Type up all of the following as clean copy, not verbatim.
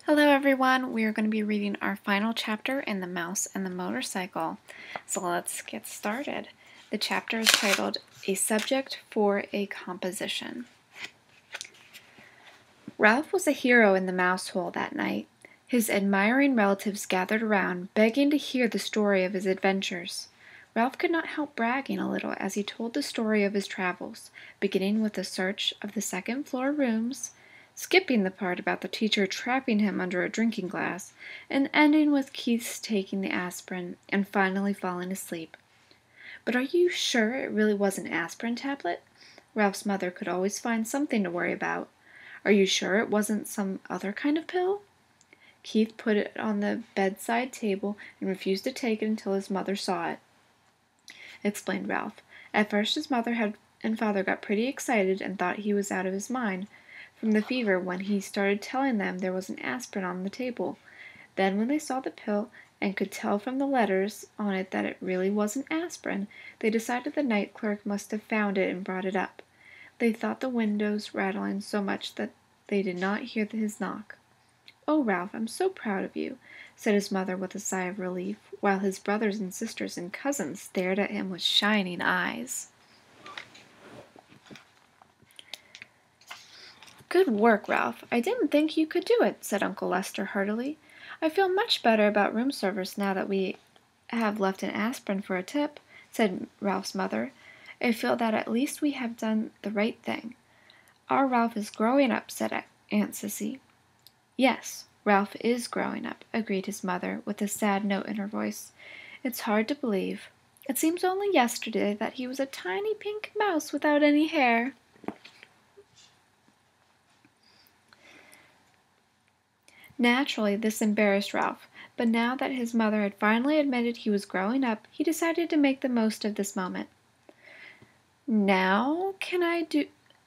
Hello everyone, we are going to be reading our final chapter in The Mouse and the Motorcycle. So let's get started. The chapter is titled, A Subject for a Composition. Ralph was a hero in the mouse hole that night. His admiring relatives gathered around, begging to hear the story of his adventures. Ralph could not help bragging a little as he told the story of his travels, beginning with the search of the second-floor rooms, skipping the part about the teacher trapping him under a drinking glass, and ending with Keith's taking the aspirin and finally falling asleep. But are you sure it really was an aspirin tablet? Ralph's mother could always find something to worry about. Are you sure it wasn't some other kind of pill? Keith put it on the bedside table and refused to take it until his mother saw it, explained Ralph. At first his mother and father got pretty excited and thought he was out of his mind from the fever when he started telling them there was an aspirin on the table. Then when they saw the pill and could tell from the letters on it that it really wasn't aspirin, they decided the night clerk must have found it and brought it up. They thought the windows rattling so much that they did not hear his knock. "Oh, Ralph, I'm so proud of you," said his mother with a sigh of relief, while his brothers and sisters and cousins stared at him with shining eyes. "Good work, Ralph. I didn't think you could do it," said Uncle Lester heartily. "I feel much better about room service now that we have left an aspirin for a tip," said Ralph's mother. "I feel that at least we have done the right thing." "Our Ralph is growing up," said Aunt Sissy. "Yes, Ralph is growing up," agreed his mother, with a sad note in her voice. "It's hard to believe. It seems only yesterday that he was a tiny pink mouse without any hair." Naturally, this embarrassed Ralph, but now that his mother had finally admitted he was growing up, he decided to make the most of this moment. "Now, can I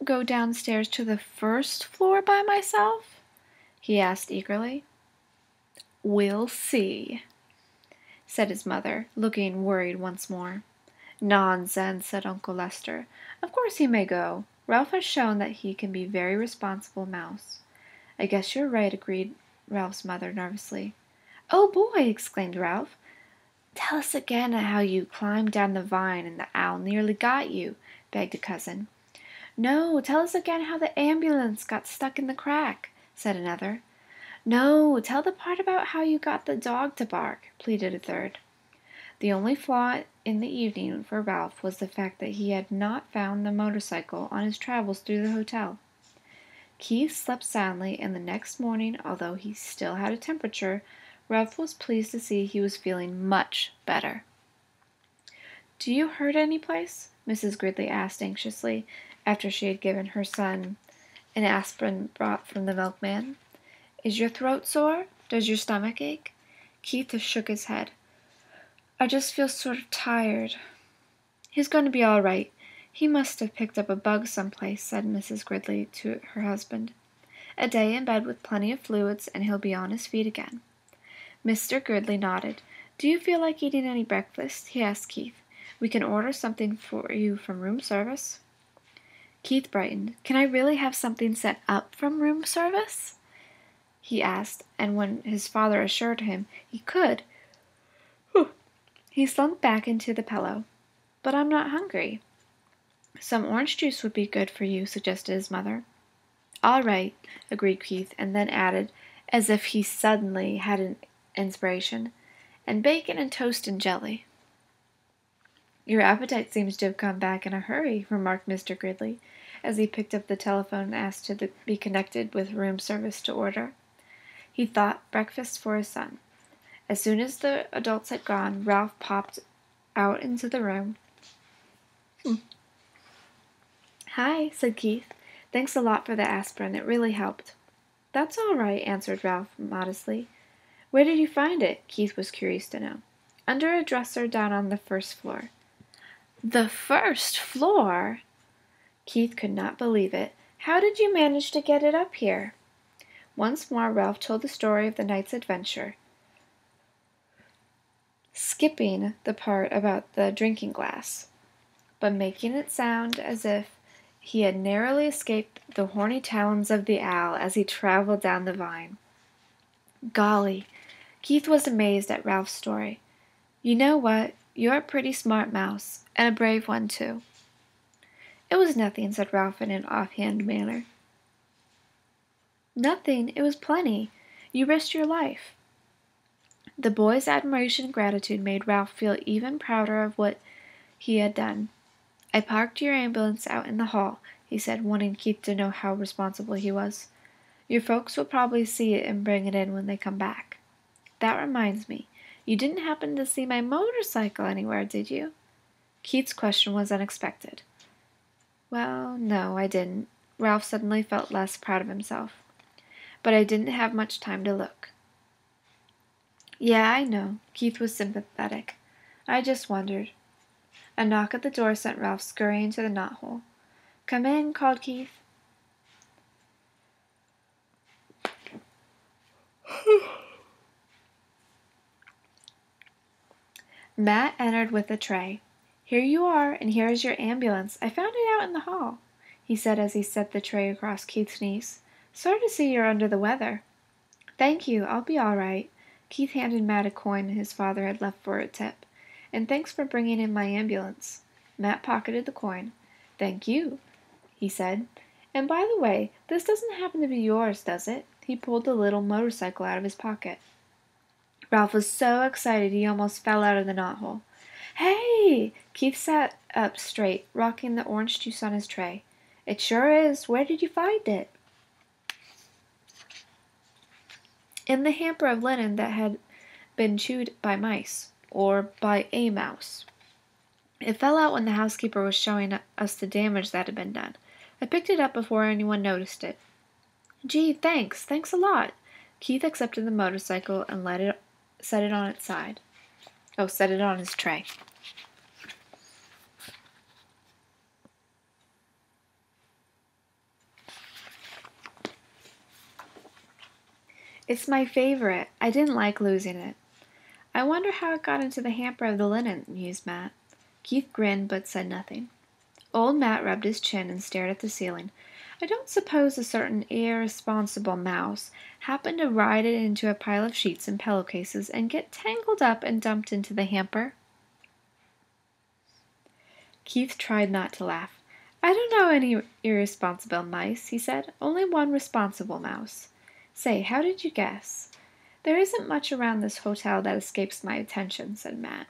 go downstairs to the first floor by myself?" he asked eagerly. "We'll see," said his mother, looking worried once more. "Nonsense," said Uncle Lester. "Of course he may go. Ralph has shown that he can be a very responsible mouse." "I guess you're right," agreed Ralph's mother nervously. "Oh, boy!" exclaimed Ralph. "Tell us again how you climbed down the vine and the owl nearly got you," begged a cousin. "No, tell us again how the ambulance got stuck in the crack," said another. "No, tell the part about how you got the dog to bark," pleaded a third. The only flaw in the evening for Ralph was the fact that he had not found the motorcycle on his travels through the hotel. Keith slept soundly, and the next morning, although he still had a temperature, Ralph was pleased to see he was feeling much better. "Do you hurt any place?" Mrs. Gridley asked anxiously, after she had given her son an aspirin brought from the milkman. "Is your throat sore? Does your stomach ache?" Keith shook his head. "I just feel sort of tired." "He's going to be all right. He must have picked up a bug someplace," said Mrs. Gridley to her husband. "A day in bed with plenty of fluids, and he'll be on his feet again." Mr. Gridley nodded. "Do you feel like eating any breakfast?" he asked Keith. "We can order something for you from room service." Keith brightened. "Can I really have something sent up from room service?" he asked, and when his father assured him he could, he slunk back into the pillow. "But I'm not hungry." "Some orange juice would be good for you," suggested his mother. "All right," agreed Keith, and then added, as if he suddenly had an inspiration, "and bacon and toast and jelly." "Your appetite seems to have come back in a hurry," remarked Mr. Gridley, as he picked up the telephone and asked to be connected with room service to order. He thought breakfast for his son. As soon as the adults had gone, Ralph popped out into the room. "Hi," said Keith. "Thanks a lot for the aspirin. It really helped." "That's all right," answered Ralph modestly. "Where did you find it?" Keith was curious to know. "Under a dresser down on the first floor." "The first floor?" Keith could not believe it. "How did you manage to get it up here?" Once more Ralph told the story of the night's adventure, skipping the part about the drinking glass, but making it sound as if he had narrowly escaped the horny talons of the owl as he traveled down the vine. Golly, Keith was amazed at Ralph's story. You know what? You're a pretty smart mouse, and a brave one, too. It was nothing, said Ralph in an offhand manner. Nothing, it was plenty. You risked your life. The boy's admiration and gratitude made Ralph feel even prouder of what he had done. I parked your ambulance out in the hall, he said, wanting Keith to know how responsible he was. Your folks will probably see it and bring it in when they come back. That reminds me, you didn't happen to see my motorcycle anywhere, did you? Keith's question was unexpected. Well, no, I didn't. Ralph suddenly felt less proud of himself. But I didn't have much time to look. Yeah, I know. Keith was sympathetic. I just wondered. A knock at the door sent Ralph scurrying to the knothole. Come in, called Keith. Matt entered with a tray. Here you are, and here is your ambulance. I found it out in the hall, he said as he set the tray across Keith's knees. Sorry to see you're under the weather. Thank you, I'll be all right. Keith handed Matt a coin his father had left for a tip. And thanks for bringing in my ambulance. Matt pocketed the coin. Thank you, he said. And by the way, this doesn't happen to be yours, does it? He pulled the little motorcycle out of his pocket. Ralph was so excited he almost fell out of the knothole. Hey! Keith sat up straight, rocking the orange juice on his tray. It sure is. Where did you find it? In the hamper of linen that had been chewed by mice, or by a mouse. It fell out when the housekeeper was showing us the damage that had been done. I picked it up before anyone noticed it. Gee, thanks. Thanks a lot. Keith accepted the motorcycle and set it on its side. Set it on his tray. It's my favorite. I didn't like losing it. I wonder how it got into the hamper of the linen, mused Matt. Keith grinned but said nothing. Old Matt rubbed his chin and stared at the ceiling. I don't suppose a certain irresponsible mouse happened to ride it into a pile of sheets and pillowcases and get tangled up and dumped into the hamper? Keith tried not to laugh. I don't know any irresponsible mice, he said. Only one responsible mouse. Say, how did you guess? There isn't much around this hotel that escapes my attention, said Matt.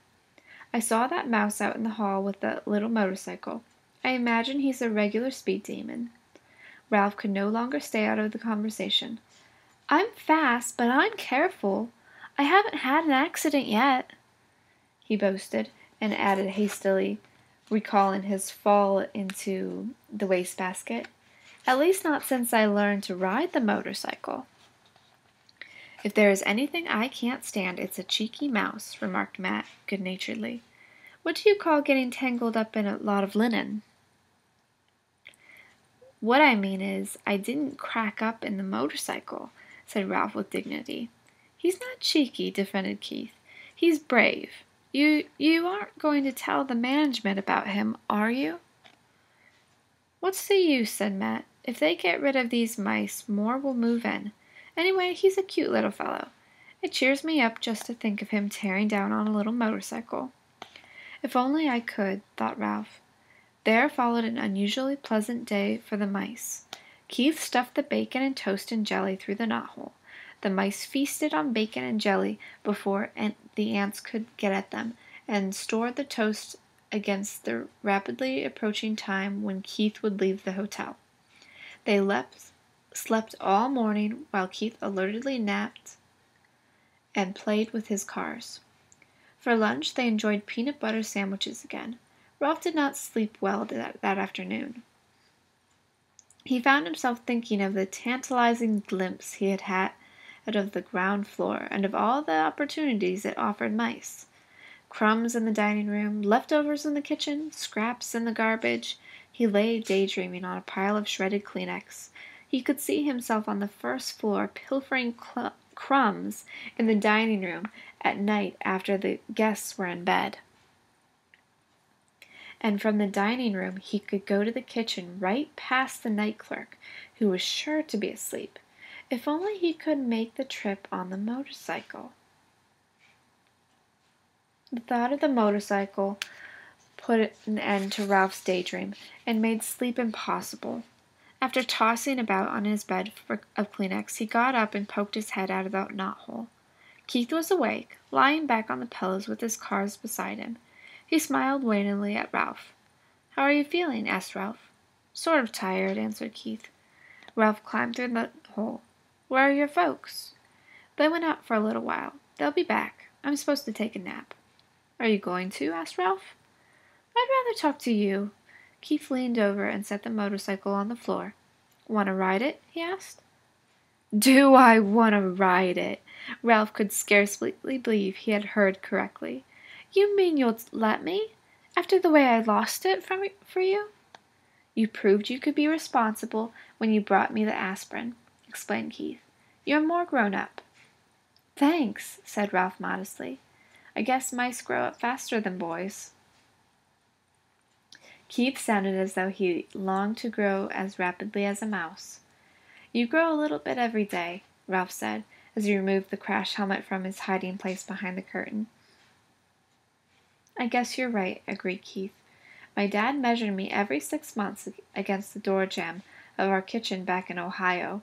I saw that mouse out in the hall with the little motorcycle. I imagine he's a regular speed demon. Ralph could no longer stay out of the conversation. I'm fast, but I'm careful. I haven't had an accident yet, he boasted, and added hastily, recalling his fall into the wastebasket. At least not since I learned to ride the motorcycle. If there is anything I can't stand, it's a cheeky mouse, remarked Matt good-naturedly. What do you call getting tangled up in a lot of linen? What I mean is, I didn't crack up in the motorcycle, said Ralph with dignity. He's not cheeky, defended Keith. He's brave. You aren't going to tell the management about him, are you? What's the use, said Matt. If they get rid of these mice, more will move in. Anyway, he's a cute little fellow. It cheers me up just to think of him tearing down on a little motorcycle. If only I could, thought Ralph. There followed an unusually pleasant day for the mice. Keith stuffed the bacon and toast and jelly through the knothole. The mice feasted on bacon and jelly before the ants could get at them, and stored the toast against the rapidly approaching time when Keith would leave the hotel. They slept all morning while Keith alertly napped and played with his cars. For lunch, they enjoyed peanut butter sandwiches again. Ralph did not sleep well that afternoon. He found himself thinking of the tantalizing glimpse he had had of the ground floor and of all the opportunities it offered mice. Crumbs in the dining room, leftovers in the kitchen, scraps in the garbage. He lay daydreaming on a pile of shredded Kleenex. He could see himself on the first floor pilfering crumbs in the dining room at night after the guests were in bed. And from the dining room he could go to the kitchen right past the night clerk, who was sure to be asleep. If only he could make the trip on the motorcycle. The thought of the motorcycle put an end to Ralph's daydream and made sleep impossible. After tossing about on his bed of Kleenex, he got up and poked his head out of the knothole. Keith was awake, lying back on the pillows with his cars beside him. He smiled wanly at Ralph. "How are you feeling?" asked Ralph. "Sort of tired," answered Keith. Ralph climbed through the hole. "Where are your folks?" "They went out for a little while. They'll be back. I'm supposed to take a nap." "Are you going to?" asked Ralph. "I'd rather talk to you." Keith leaned over and set the motorcycle on the floor. "Want to ride it?" he asked. "Do I want to ride it?" Ralph could scarcely believe he had heard correctly. "You mean you'll let me? After the way I lost it for you?" "You proved you could be responsible when you brought me the aspirin," explained Keith. "You're more grown up." "Thanks," said Ralph modestly. "I guess mice grow up faster than boys." Keith sounded as though he longed to grow as rapidly as a mouse. "You grow a little bit every day," Ralph said, as he removed the crash helmet from its hiding place behind the curtain. "I guess you're right," agreed Keith. "My dad measured me every 6 months against the door jamb of our kitchen back in Ohio,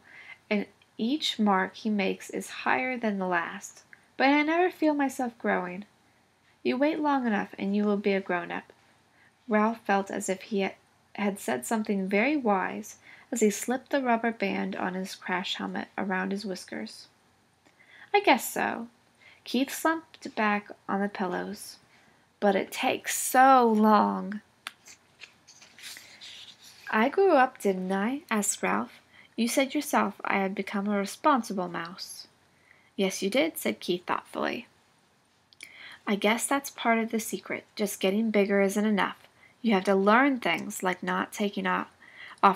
and each mark he makes is higher than the last. But I never feel myself growing. You wait long enough and you will be a grown-up." Ralph felt as if he had said something very wise as he slipped the rubber band on his crash helmet around his whiskers. "I guess so." Keith slumped back on the pillows. "But it takes so long." "I grew up, didn't I?" asked Ralph. "You said yourself I had become a responsible mouse." "Yes, you did," said Keith thoughtfully. "I guess that's part of the secret. Just getting bigger isn't enough. You have to learn things like not taking off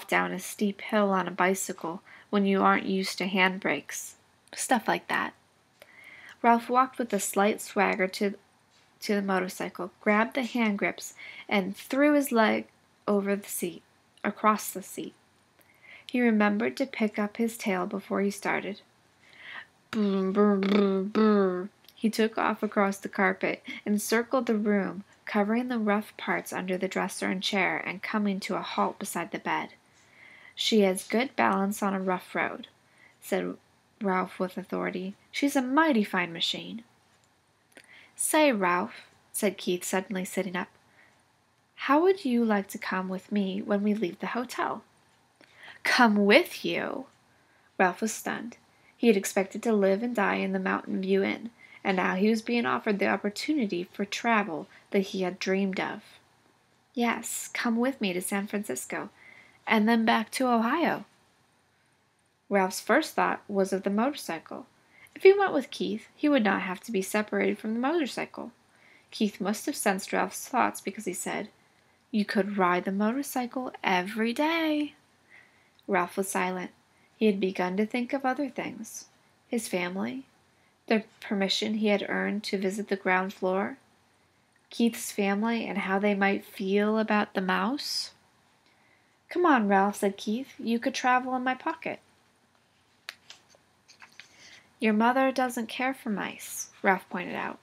down a steep hill on a bicycle when you aren't used to handbrakes. Stuff like that." Ralph walked with a slight swagger to the motorcycle, grabbed the hand grips, and threw his leg across the seat. He remembered to pick up his tail before he started. Brr, brr, brr, brr. He took off across the carpet and circled the room, covering the rough parts under the dresser and chair and coming to a halt beside the bed. "She has good balance on a rough road," said Ralph with authority. "She's a mighty fine machine." "Say, Ralph," said Keith, suddenly sitting up, "how would you like to come with me when we leave the hotel?" "Come with you?" Ralph was stunned. He had expected to live and die in the Mountain View Inn, and now he was being offered the opportunity for travel that he had dreamed of. "Yes, come with me to San Francisco, and then back to Ohio." Ralph's first thought was of the motorcycle. If he went with Keith, he would not have to be separated from the motorcycle. Keith must have sensed Ralph's thoughts because he said, "You could ride the motorcycle every day." Ralph was silent. He had begun to think of other things. His family, the permission he had earned to visit the ground floor, Keith's family and how they might feel about the mouse. "Come on, Ralph," said Keith. "You could travel in my pocket." "Your mother doesn't care for mice," Ralph pointed out.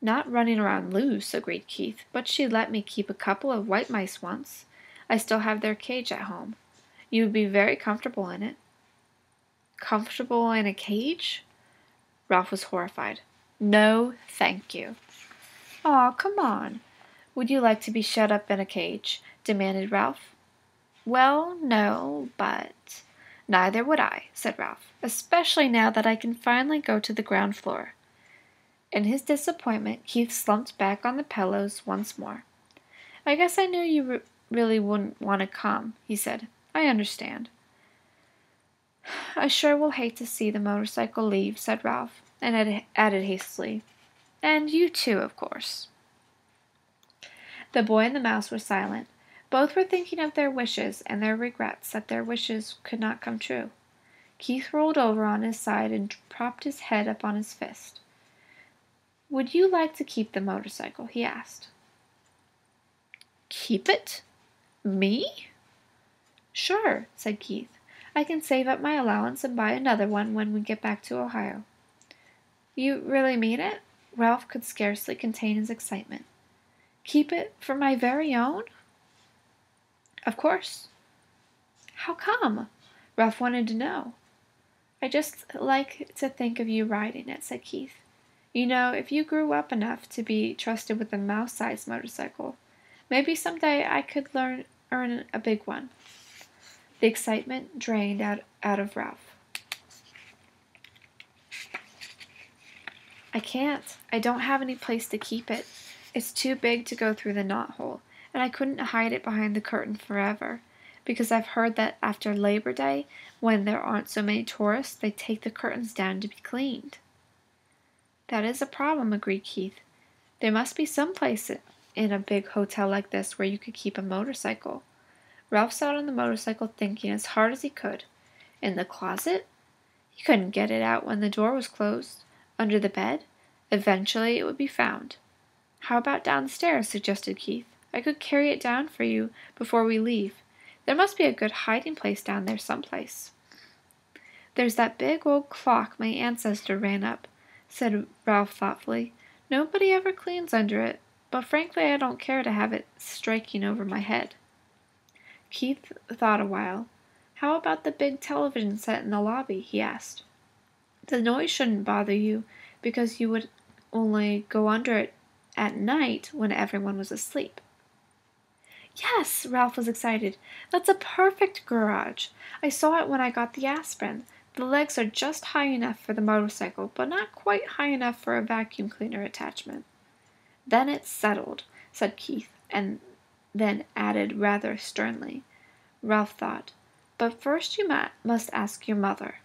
"Not running around loose," agreed Keith, "but she let me keep a couple of white mice once. I still have their cage at home. You would be very comfortable in it." "Comfortable in a cage?" Ralph was horrified. "No, thank you." "Aw, come on. Would you like to be shut up in a cage?" demanded Ralph. "Well, no, but—" "Neither would I," said Ralph, "especially now that I can finally go to the ground floor." In his disappointment, Keith slumped back on the pillows once more. "I guess I knew you really wouldn't want to come," he said. "I understand." "I sure will hate to see the motorcycle leave," said Ralph, and added hastily, "and you too, of course." The boy and the mouse were silent. Both were thinking of their wishes and their regrets that their wishes could not come true. Keith rolled over on his side and propped his head up on his fist. "Would you like to keep the motorcycle?" he asked. "Keep it? Me?" "Sure," said Keith. I can save up my allowance and buy another one when we get back to Ohio." "You really mean it?" Ralph could scarcely contain his excitement. "Keep it for my very own?" "Of course." "How come?" Ralph wanted to know. "I just like to think of you riding it," said Keith. "You know, if you grew up enough to be trusted with a mouse-sized motorcycle, maybe someday I could earn a big one." The excitement drained out of Ralph. "I can't. I don't have any place to keep it. It's too big to go through the knothole, and I couldn't hide it behind the curtain forever, because I've heard that after Labor Day, when there aren't so many tourists, they take the curtains down to be cleaned." "That is a problem," agreed Keith. "There must be some place in a big hotel like this where you could keep a motorcycle." Ralph sat on the motorcycle thinking as hard as he could. In the closet? He couldn't get it out when the door was closed. Under the bed? Eventually it would be found. "How about downstairs?" suggested Keith. "I could carry it down for you before we leave. There must be a good hiding place down there someplace." "There's that big old clock my ancestor ran up," said Ralph thoughtfully. "Nobody ever cleans under it, but frankly I don't care to have it striking over my head." Keith thought a while. "How about the big television set in the lobby?" he asked. "The noise shouldn't bother you, because you would only go under it at night when everyone was asleep." "Yes!" Ralph was excited. "That's a perfect garage. I saw it when I got the Aspirin. The legs are just high enough for the motorcycle, but not quite high enough for a vacuum cleaner attachment." "Then it's settled," said Keith, and then added rather sternly. Ralph thought, "But first you must ask your mother."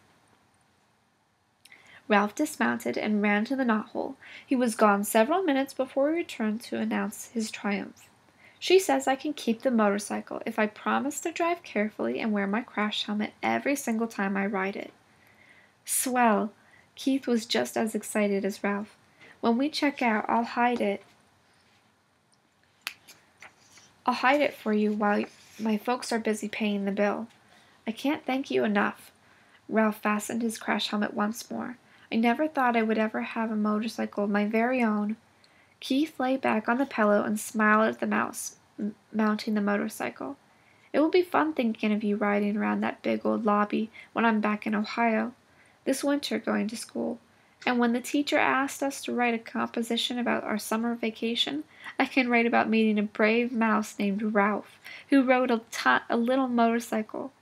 Ralph dismounted and ran to the knothole. He was gone several minutes before he returned to announce his triumph. "She says I can keep the motorcycle if I promise to drive carefully and wear my crash helmet every single time I ride it." "Swell!" Keith was just as excited as Ralph. "When we check out, I'll hide it for you while my folks are busy paying the bill." "I can't thank you enough." Ralph fastened his crash helmet once more. "I never thought I would ever have a motorcycle of my very own." Keith lay back on the pillow and smiled at the mouse mounting the motorcycle. "It will be fun thinking of you riding around that big old lobby when I'm back in Ohio, this winter going to school. And when the teacher asked us to write a composition about our summer vacation, I can write about meeting a brave mouse named Ralph, who rode a little motorcycle.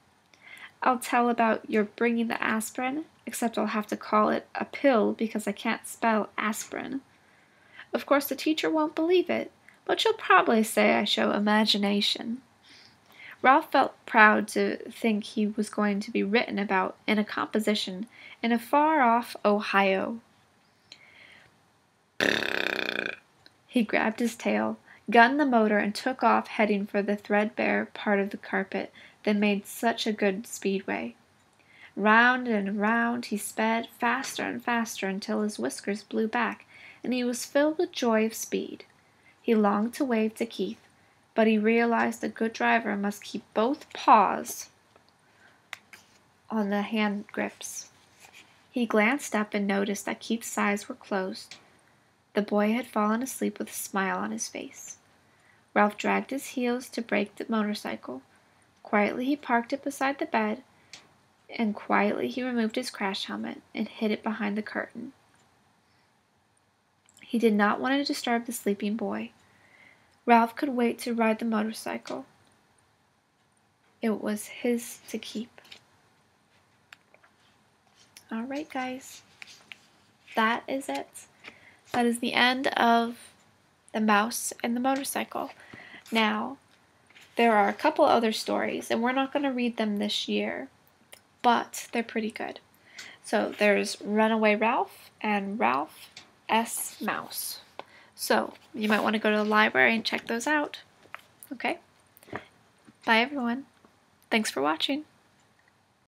I'll tell about your bringing the aspirin, except I'll have to call it a pill because I can't spell aspirin. Of course the teacher won't believe it, but she'll probably say I show imagination." Ralph felt proud to think he was going to be written about in a composition in a far-off Ohio. He grabbed his tail, gunned the motor, and took off heading for the threadbare part of the carpet that made such a good speedway. Round and round he sped, faster and faster, until his whiskers blew back, and he was filled with joy of speed. He longed to wave to Keith, but he realized a good driver must keep both paws on the hand grips. He glanced up and noticed that Keith's eyes were closed. The boy had fallen asleep with a smile on his face. Ralph dragged his heels to brake the motorcycle. Quietly he parked it beside the bed, and quietly he removed his crash helmet and hid it behind the curtain. He did not want to disturb the sleeping boy. Ralph could wait to ride the motorcycle. It was his to keep. Alright, guys. That is it. That is the end of The Mouse and the Motorcycle. Now, there are a couple other stories, and we're not going to read them this year, but they're pretty good. So there's Runaway Ralph and Ralph S. Mouse. So you might want to go to the library and check those out. Okay? Bye, everyone. Thanks for watching.